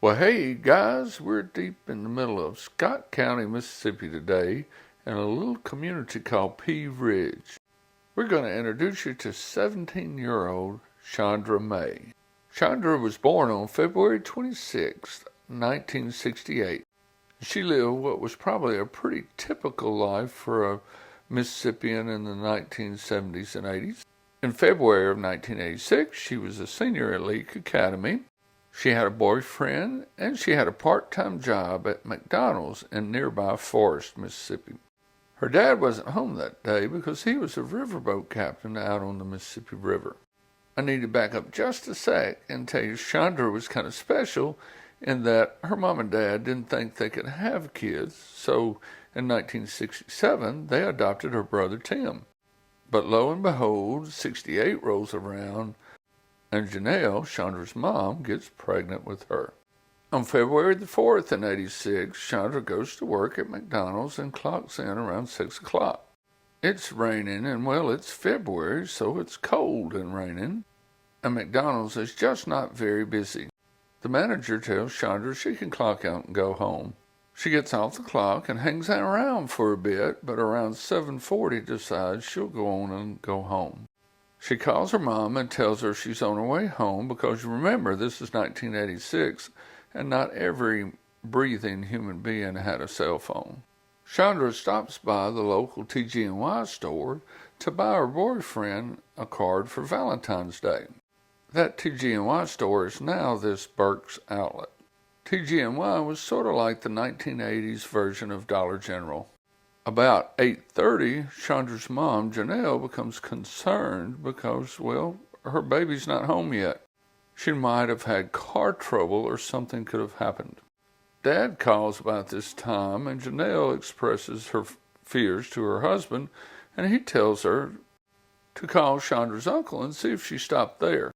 Well, hey guys, we're deep in the middle of Scott County, Mississippi today in a little community called Pea Ridge. We're going to introduce you to 17-year-old Shandra May. Shandra was born on February 26, 1968. She lived what was probably a pretty typical life for a Mississippian in the 1970s and 80s. In February of 1986, she was a senior at Leake Academy. She had a boyfriend, and she had a part-time job at McDonald's in nearby Forest, Mississippi. Her dad wasn't home that day because he was a riverboat captain out on the Mississippi River. I need to back up just a sec and tell you Shandra was kind of special in that her mom and dad didn't think they could have kids, so in 1967 they adopted her brother Tim. But lo and behold, 68 rolls around, and Janelle, Chandra's mom, gets pregnant with her. On February the 4th in 86, Shandra goes to work at McDonald's and clocks in around 6 o'clock. It's raining, and well, it's February, so it's cold and raining, and McDonald's is just not very busy. The manager tells Shandra she can clock out and go home. She gets off the clock and hangs around for a bit, but around 7:40 decides she'll go on and go home. She calls her mom and tells her she's on her way home because, remember, this is 1986 and not every breathing human being had a cell phone. Shandra stops by the local TG&Y store to buy her boyfriend a card for Valentine's Day. That TG&Y store is now this Burke's outlet. TG&Y was sort of like the 1980s version of Dollar General. About 8:30, Chandra's mom, Janelle, becomes concerned because, well, her baby's not home yet. She might have had car trouble or something could have happened. Dad calls about this time, and Janelle expresses her fears to her husband, and he tells her to call Chandra's uncle and see if she stopped there.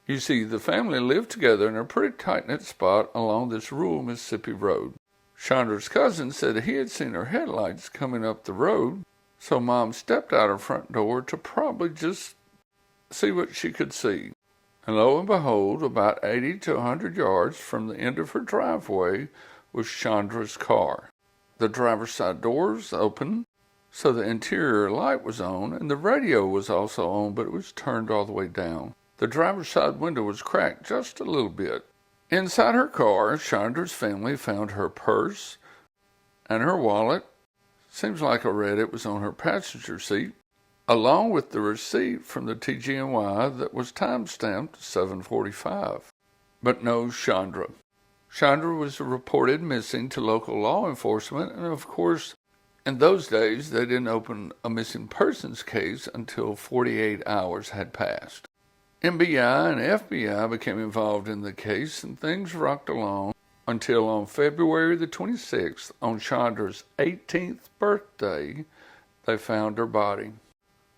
You see, the family lived together in a pretty tight-knit spot along this rural Mississippi road. Chandra's cousin said he had seen her headlights coming up the road, so Mom stepped out her front door to probably just see what she could see. And lo and behold, about 80 to 100 yards from the end of her driveway was Chandra's car. The driver's side doors open, so the interior light was on, and the radio was also on, but it was turned all the way down. The driver's side window was cracked just a little bit. Inside her car, Chandra's family found her purse and her wallet. Seems like I read it was on her passenger seat, along with the receipt from the TG&Y that was time-stamped 7:45. But no Shandra. Shandra was reported missing to local law enforcement, and of course, in those days, they didn't open a missing persons case until 48 hours had passed. MBI and FBI became involved in the case, and things rocked along until on February the 26th, on Chandra's 18th birthday, they found her body.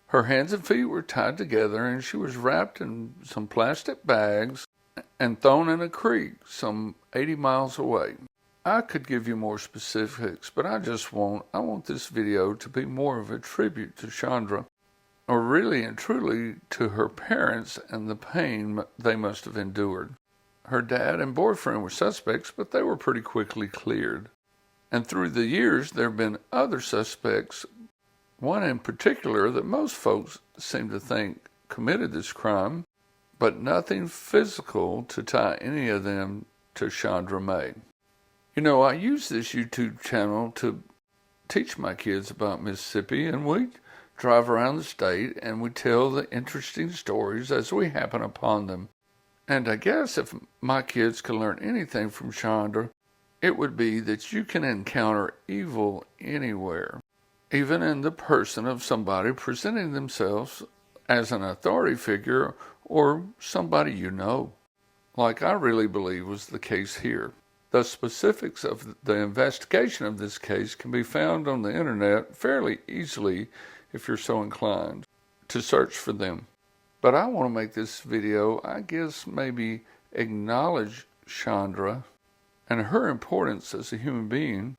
Her hands and feet were tied together, and she was wrapped in some plastic bags and thrown in a creek some 80 miles away. I could give you more specifics, but I want this video to be more of a tribute to Shandra, or really and truly to her parents and the pain they must have endured. Her dad and boyfriend were suspects, but they were pretty quickly cleared. And through the years, there have been other suspects, one in particular that most folks seem to think committed this crime, but nothing physical to tie any of them to Shandra May. You know, I use this YouTube channel to teach my kids about Mississippi, and we drive around the state and we tell the interesting stories as we happen upon them. And I guess if my kids could learn anything from Shandra, it would be that you can encounter evil anywhere, even in the person of somebody presenting themselves as an authority figure or somebody you know, like I really believe was the case here. The specifics of the investigation of this case can be found on the internet fairly easily if you're so inclined to search for them. But I want to make this video, I guess, maybe acknowledge Shandra and her importance as a human being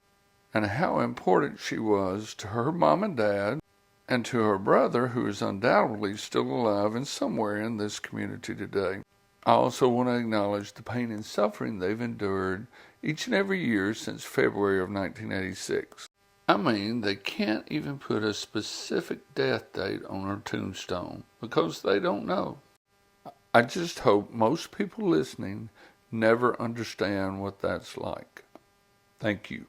and how important she was to her mom and dad and to her brother, who is undoubtedly still alive and somewhere in this community today. I also want to acknowledge the pain and suffering they've endured each and every year since February of 1986. I mean, they can't even put a specific death date on her tombstone because they don't know. I just hope most people listening never understand what that's like. Thank you.